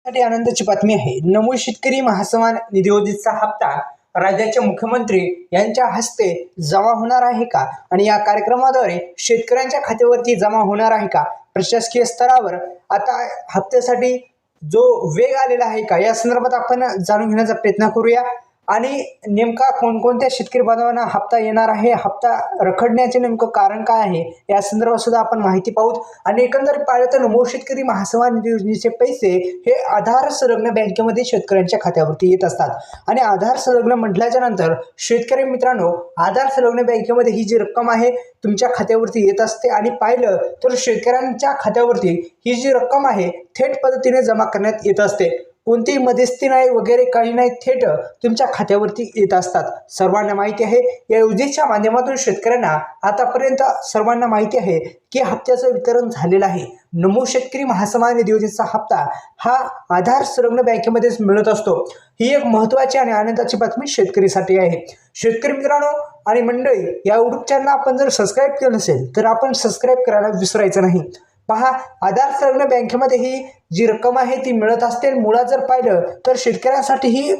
साठी आनंदाची बातमी आहे। नमो शेतकरी महासन्मान निधी योजनेचा हप्ता राज्याचे मुख्यमंत्री यांच्या हस्ते जमा होणार आहे का आणि या कार्यक्रमाद्वारे शेतकऱ्यांच्या खात्यावरती जमा होणार आहे का? प्रशासकीय स्तरावर आता हप्त्यासाठी जो वेग आलेला आहे का या संदर्भात आपण जाणून घेण्याचा प्रयत्न करूया। आणि नेमका कोणकोणत्या शेतकरी बांधवांना हप्ता येणार आहे, हप्ता रखडण्याचे नेमकं कारण काय आहे या संदर्भात सुद्धा आपण माहिती पाहूत। आणि एकंदरीत पाहिलं तर नमो शेतकरी महासन्मान निधी योजनेचे पैसे हे आधार संलग्न बँकेमध्ये शेतकऱ्यांच्या खात्यावरती येत असतात। आणि आधार संलग्न म्हटल्याच्या नंतर शेतकरी मित्रांनो, आधार संलग्न बँकेमध्ये ही जी रक्कम आहे तुमच्या खात्यावरती येत असते आणि पाहिलं तर शेतकऱ्यांच्या खात्यावरती ही जी रक्कम आहे थेट पद्धतीने जमा करण्यात येत असते। कोणतीही मध्यस्थी नाही वगैरे काही नाही, थेट तुमच्या खात्यावरती येत असतात। सर्वांना माहिती आहे या योजनेच्या माध्यमातून शेतकऱ्यांना आतापर्यंत सर्वांना माहिती आहे की हप्त्याचं वितरण झालेलं आहे। नमो शेतकरी महासन्मान निधी योजनेचा हप्ता हा आधार संलग्न बँकेमध्येच मिळत असतो। ही एक महत्त्वाची आणि आनंदाची बातमी शेतकरीसाठी आहे। शेतकरी मित्रांनो आणि मंडळी, या यूट्यूब चॅनल आपण जर सबस्क्राईब केलं नसेल तर आपण सबस्क्राईब करायला विसरायचं नाही। पहा, आधार संलग्न बँकेमध्ये ही जी रक्कम आहे ती मिळत असते। मुळात जर पाहिलं तर शेतकऱ्यांसाठी ही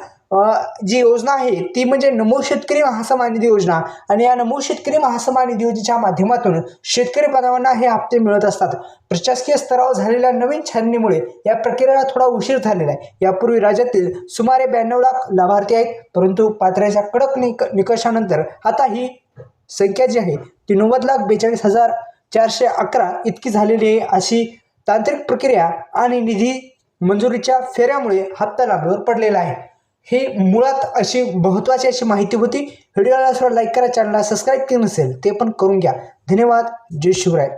जी योजना आहे ती म्हणजे नमो शेतकरी महासन्मान निधी योजना। आणि या नमो शेतकरी महासन्मान निधी योजनेच्या माध्यमातून शेतकरी बांधवांना हे हप्ते मिळत असतात। प्रशासकीय स्तरावर झालेल्या नवीन छाननीमुळे या प्रक्रियेला थोडा उशीर झालेला आहे। यापूर्वी राज्यातील सुमारे 92 लाख लाभार्थी आहेत, परंतु पात्रतेच्या कडक निकषानंतर आता ही संख्या जी आहे ती 90,42,411 इतकी झालेली आहे। अशी तांत्रिक प्रक्रिया आणि निधी मंजुरीच्या फेऱ्यामुळे हप्ता लांबणीवर पडलेला आहे। ही मुळात अशी महत्त्वाची अशी माहिती होती। व्हिडिओला लाईक करा, चॅनलला सबस्क्राईब केलं नसेल ते पण करून घ्या। धन्यवाद। जय शिवराय।